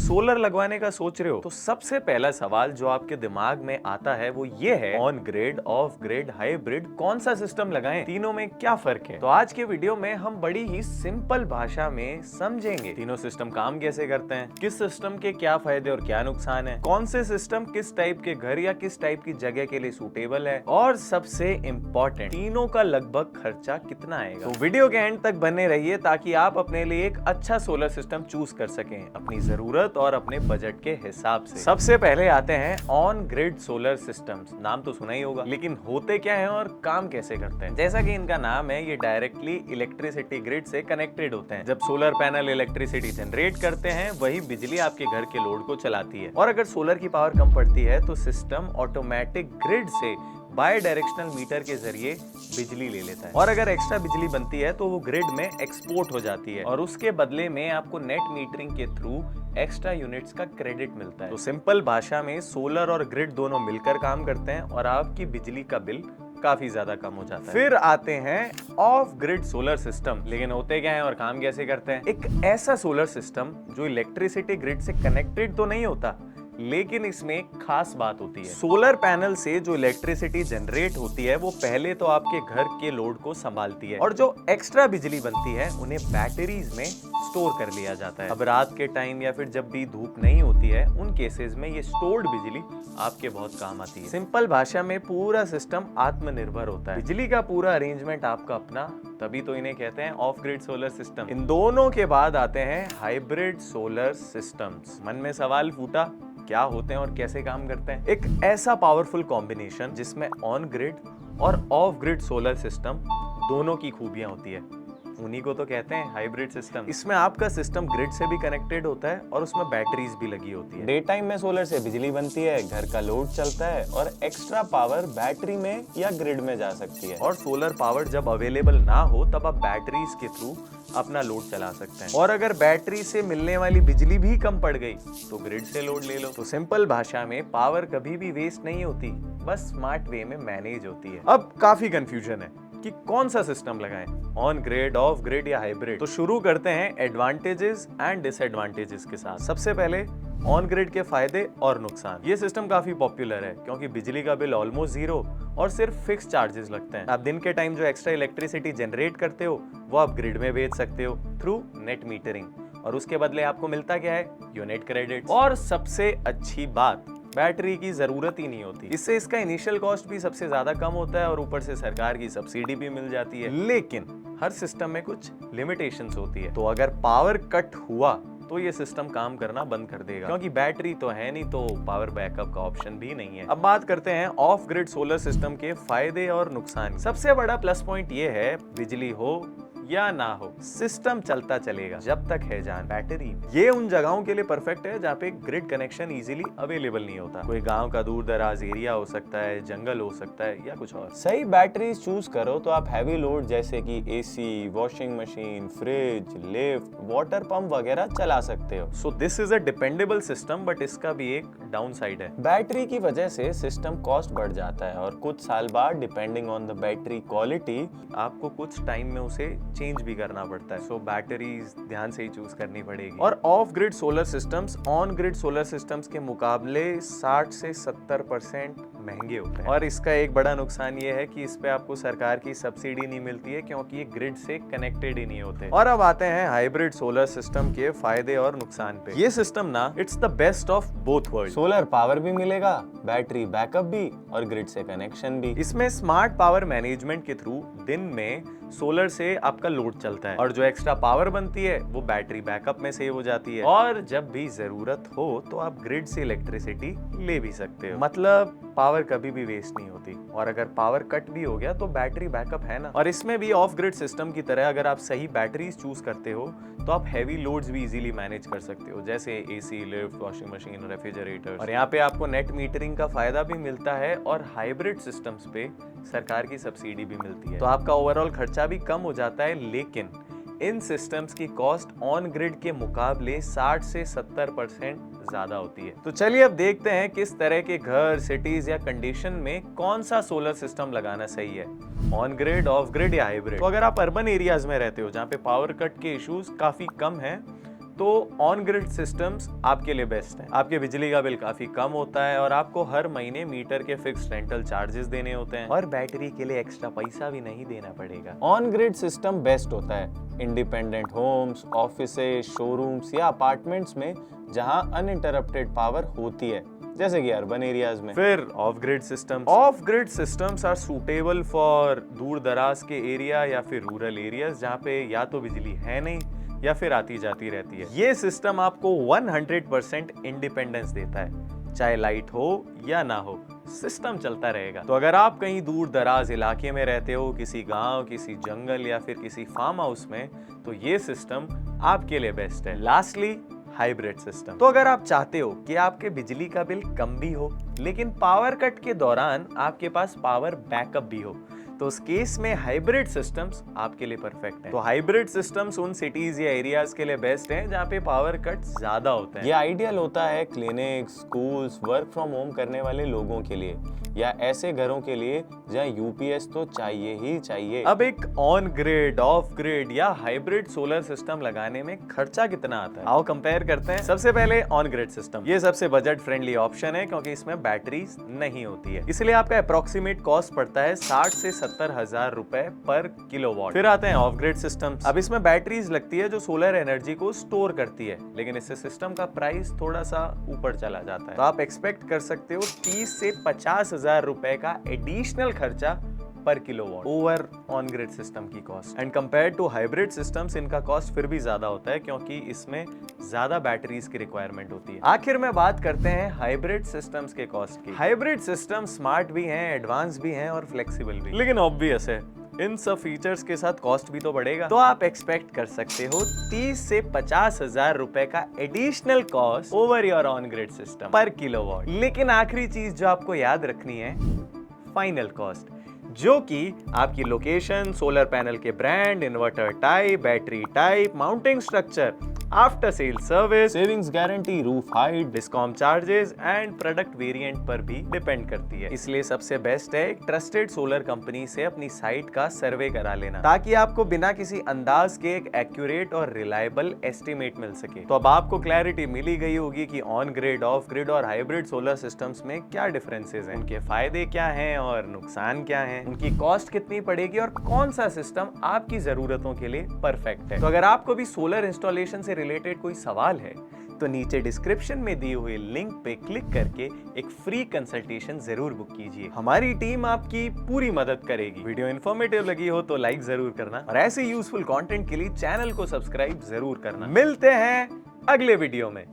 Solar लगवाने का सोच रहे हो तो सबसे पहला सवाल जो आपके दिमाग में आता है वो ये है, on grid, of grid, hybrid, कौन सा सिस्टम लगाएं? तीनों में क्या फर्क है? तो आज के वीडियो में हम बड़ी ही सिंपल भाषा में समझेंगे तीनों सिस्टम काम कैसे करते हैं, किस सिस्टम के क्या फायदे और क्या नुकसान है, कौन से सिस्टम किस टाइप के घर या किस टाइप की जगह के लिए सूटेबल है, और सबसे इम्पोर्टेंट तीनों का लगभग खर्चा कितना आएगा। तो वीडियो के एंड तक बने रहिए ताकि आप अपने लिए एक अच्छा सोलर सिस्टम चूज कर सकें अपनी जरूरत और अपने बजट के हिसाब से। सबसे पहले आते हैं ऑन ग्रिड सोलर सिस्टम्स। नाम तो सुना ही होगा, लेकिन होते क्या है और काम कैसे करते हैं? जैसा कि इनका नाम है, ये डायरेक्टली इलेक्ट्रिसिटी ग्रिड से कनेक्टेड होते हैं। जब सोलर पैनल इलेक्ट्रिसिटी जनरेट करते हैं, वही बिजली आपके घर के लोड को चलाती है। और अगर सोलर की पावर कम पड़ती है तो सिस्टम ऑटोमेटिक ग्रिड से बाय डायरेक्शनल मीटर के जरिए बिजली ले लेता है, और अगर एक्स्ट्रा बिजली बनती है तो वो ग्रिड में एक्सपोर्ट हो जाती है और उसके बदले में आपको नेट मीटरिंग के थ्रू एक्स्ट्रा यूनिट्स का क्रेडिट मिलता है। तो सिंपल भाषा में सोलर और ग्रिड दोनों मिलकर काम करते हैं और आपकी बिजली का बिल काफी ज्यादा कम हो जाता है। फिर आते हैं ऑफ ग्रिड सोलर सिस्टम। लेकिन होते क्या है और काम कैसे करते हैं? एक ऐसा सोलर सिस्टम जो इलेक्ट्रिसिटी ग्रिड से कनेक्टेड तो नहीं होता, लेकिन इसमें एक खास बात होती है। सोलर पैनल से जो इलेक्ट्रिसिटी जनरेट होती है वो पहले तो आपके घर के लोड को संभालती है, और जो एक्स्ट्रा बिजली बनती है उन्हें बैटरीज में स्टोर कर लिया जाता है। अब रात के टाइम या फिर जब भी धूप नहीं होती है, उन केसेस में ये स्टोर्ड बिजली आपके बहुत काम आती है। सिंपल भाषा में पूरा सिस्टम आत्मनिर्भर होता है, बिजली का पूरा अरेंजमेंट आपका अपना, तभी तो इन्हें कहते हैं ऑफ ग्रिड सोलर सिस्टम। इन दोनों के बाद आते हैं हाइब्रिड सोलर सिस्टम्स। मन में सवाल फूटा, क्या होते हैं और कैसे काम करते हैं? एक ऐसा पावरफुल कॉम्बिनेशन जिसमें ऑन ग्रिड और ऑफ ग्रिड सोलर सिस्टम दोनों की खूबियां होती है, उन्हीं को तो कहते हैं हाइब्रिड सिस्टम। इसमें आपका सिस्टम ग्रिड से भी कनेक्टेड होता है और उसमें बैटरीज भी लगी होती है। डे टाइम में सोलर से बिजली बनती है, घर का लोड चलता है और एक्स्ट्रा पावर बैटरी में या ग्रिड में जा सकती है। और सोलर पावर जब अवेलेबल ना हो तब आप बैटरीज के थ्रू अपना लोड चला सकते हैं, और अगर बैटरी से मिलने वाली बिजली भी कम पड़ गई तो ग्रिड से लोड ले लो। तो सिंपल भाषा में पावर कभी भी वेस्ट नहीं होती, बस स्मार्ट वे में मैनेज होती है। अब काफी कंफ्यूजन है कि कौन सा सिस्टम लगाएं, ऑन ग्रिड, ऑफ ग्रिड या हाइब्रिड। तो शुरू करते हैं एडवांटेजेस एंड डिसएडवांटेजेस के साथ। सबसे पहले ऑन ग्रिड के फायदे और नुकसान। ये सिस्टम काफी पॉपुलर है क्योंकि बिजली का बिल ऑलमोस्ट जीरो और सिर्फ फिक्स चार्जेस लगते हैं। आप दिन के टाइम जो एक्स्ट्रा इलेक्ट्रिसिटी जनरेट करते हो वो आप ग्रिड में भेज सकते हो थ्रू नेट मीटरिंग, और उसके बदले आपको मिलता क्या है? Unit credit. और सबसे अच्छी बात, बैटरी की जरूरत ही नहीं होती। इससे इसका इनिशियल कॉस्ट भी सबसे ज्यादा कम होता है और ऊपर से सरकार की सब्सिडी भी मिल जाती है। लेकिन हर सिस्टम में कुछ लिमिटेशंस होती है, तो अगर पावर कट हुआ तो ये सिस्टम काम करना बंद कर देगा, क्योंकि बैटरी तो है नहीं तो पावर बैकअप का ऑप्शन भी नहीं है। अब बात करते हैं ऑफ ग्रिड सोलर सिस्टम के फायदे और नुकसान। सबसे बड़ा प्लस पॉइंट ये है, बिजली हो या ना हो सिस्टम चलता चलेगा जब तक है जान बैटरी। ये उन जगहों के लिए परफेक्ट है जहाँ पे ग्रिड कनेक्शन इजीली अवेलेबल नहीं होता। कोई गांव का दूर दराज एरिया हो सकता है, जंगल हो सकता है या कुछ और। सही बैटरीज चूज करो तो आप हैवी लोड जैसे कि AC, washing machine, fridge, lift, water pump वगैरह चला सकते हो। So this is a dependable system, but इसका भी एक डाउन साइड है। बैटरी की वजह से सिस्टम कॉस्ट बढ़ जाता है और कुछ साल बाद depending on the battery quality आपको कुछ टाइम में उसे चेंज भी करना पड़ता है। सो बैटरीज ध्यान से ही चूज करनी पड़ेगी। और of grid solar systems on grid solar systems के मुकाबले 60 से 70% महंगे होते हैं, और इसका एक बड़ा नुकसान ये है कि इस पे आपको सरकार की सब्सिडी नहीं मिलती है क्योंकि ये ग्रिड से कनेक्टेड ही नहीं होते। और अब आते हैं हाइब्रिड सोलर सिस्टम के फायदे और नुकसान पे। ये सिस्टम ना, it's the best of both world. Solar power भी मिलेगा, बैटरी बैकअप भी और ग्रिड से कनेक्शन भी। इसमें स्मार्ट पावर मैनेजमेंट के थ्रू दिन में सोलर से आपका लोड चलता है और जो एक्स्ट्रा पावर बनती है वो बैटरी बैकअप में सेव हो जाती है, और जब भी जरूरत हो तो आप ग्रिड से इलेक्ट्रिसिटी ले भी सकते हो। मतलब पावर कभी भी वेस्ट नहीं होती, और अगर पावर कट भी हो गया तो बैटरी बैकअप है ना। और इसमें भी ऑफ ग्रिड सिस्टम की तरह अगर आप सही बैटरीज चूज करते हो तो आप हैवी लोड्स भी इजीली मैनेज कर सकते हो, जैसे AC, lift, washing machine, refrigerator. और यहाँ पे आपको नेट मीटरिंग का फायदा भी मिलता है और हाइब्रिड सिस्टम्स पे सरकार की सब्सिडी भी मिलती है, तो आपका ओवरऑल खर्चा भी कम हो जाता है। लेकिन इन सिस्टम्स की कॉस्ट ऑन ग्रिड के मुकाबले 60 से 70% ज्यादा होती है। तो चलिए अब देखते हैं किस तरह के घर, सिटीज या कंडीशन में कौन सा सोलर सिस्टम लगाना सही है, ऑन ग्रिड, ऑफ ग्रिड या हाइब्रिड। तो अगर आप अर्बन एरियाज में रहते हो जहाँ पे पावर कट के इश्यूज काफी कम हैं, तो ऑन ग्रिड सिस्टम्स आपके लिए बेस्ट है। आपके बिजली का बिल काफी कम होता है और आपको हर महीने मीटर के फिक्स रेंटल चार्जेस देने होते हैं और बैटरी के लिए एक्स्ट्रा पैसा भी नहीं देना पड़ेगा। ऑन ग्रिड सिस्टम बेस्ट होता है इंडिपेंडेंट होम्स, ऑफिसेज, शोरूम्स या अपार्टमेंट्स में जहां अनइंटरप्टेड पावर होती है, जैसे कि अर्बन एरियाज में। फिर off grid systems are suitable for दूर दराज के एरिया या फिर रूरल एरियाज जहाँ पे या तो बिजली है नहीं या फिर आती जाती रहती है। ये सिस्टम आपको 100% इंडिपेंडेंस देता है, चाहे लाइट हो या ना हो, सिस्टम चलता रहेगा। तो अगर आप कहीं दूर दराज इलाके में रहते हो, किसी गांव, किसी जंगल या फिर किसी फार्म हाउस में, तो ये सिस्टम आपके लिए बेस्ट है। Lastly, hybrid system. तो अगर आप चाहते हो कि आपके बिजली का बिल कम भी हो लेकिन पावर कट के दौरान आपके पास पावर बैकअप भी हो, तो उस केस में हाइब्रिड सिस्टम्स आपके लिए परफेक्ट है। तो हाइब्रिड सिस्टम्स उन सिटीज या एरियाज के लिए बेस्ट हैं जहाँ पे पावर कट ज्यादा होते हैं। ये आइडियल होता है clinics, schools, work from home करने वाले लोगों के लिए या ऐसे घरों के लिए जहाँ यूपीएस तो चाहिए ही चाहिए। अब एक ऑन ग्रिड, ऑफ ग्रिड या हाइब्रिड सोलर सिस्टम लगाने में खर्चा कितना आता है, आओ कंपेयर करते हैं। सबसे पहले ऑन ग्रिड सिस्टम, ये सबसे बजट फ्रेंडली ऑप्शन है क्योंकि इसमें बैटरीज नहीं होती है, इसलिए आपका अप्रोक्सीमेट कॉस्ट पड़ता है 60 से 70 हजार रुपए पर किलोवाट। फिर आते हैं ऑफ ग्रिड सिस्टम। अब इसमें बैटरीज लगती है जो सोलर एनर्जी को स्टोर करती है, लेकिन इससे सिस्टम का प्राइस थोड़ा सा ऊपर चला जाता है। तो आप एक्सपेक्ट कर सकते हो 30 से 50 हजार रुपए का एडिशनल खर्चा पर kilowatt over on grid system की cost. And compare to hybrid systems इनका कॉस्ट फिर भी ज्यादा होता है क्योंकि इसमें ज्यादा बैटरीज की रिक्वायरमेंट होती है। आखिर में बात करते हैं हाइब्रिड सिस्टम्स के कॉस्ट की। हाइब्रिड सिस्टम स्मार्ट भी हैं, एडवांस भी हैं और फ्लेक्सिबल भी, लेकिन ऑब्वियस है इन सब फीचर्स के साथ कॉस्ट भी तो बढ़ेगा। तो आप एक्सपेक्ट कर सकते हो 30 से 50 हजार रुपए का additional cost over your on grid system पर किलोवाट। लेकिन आखिरी चीज जो आपको याद रखनी है, फाइनल कॉस्ट, जो कि आपकी लोकेशन, सोलर पैनल के brand, inverter type, battery type, mounting structure, after sale service, savings guarantee, roof height, discom charges and product variant पर भी डिपेंड करती है। इसलिए सबसे बेस्ट है एक ट्रस्टेड सोलर कंपनी से अपनी साइट का सर्वे करा लेना, ताकि आपको बिना किसी अंदाज के एक एक्यूरेट और रिलायबल एस्टिमेट मिल सके। तो अब आपको क्लैरिटी मिली गई होगी कि ऑन ग्रिड, ऑफ ग्रिड और हाइब्रिड सोलर सिस्टम्स में क्या डिफरेंसेस हैं, उनके फायदे क्या हैं और नुकसान क्या हैं, उनकी कॉस्ट कितनी पड़ेगी और कौन सा सिस्टम आपकी जरूरतों के लिए परफेक्ट है। तो अगर आपको भी सोलर इंस्टॉलेशन से रिलेटेड कोई सवाल है तो नीचे डिस्क्रिप्शन में दिए हुए लिंक पे क्लिक करके एक फ्री कंसल्टेशन जरूर बुक कीजिए। हमारी टीम आपकी पूरी मदद करेगी। वीडियो इन्फॉर्मेटिव लगी हो तो लाइक जरूर करना और ऐसे यूजफुल कंटेंट के लिए चैनल को सब्सक्राइब जरूर करना। मिलते हैं अगले वीडियो में।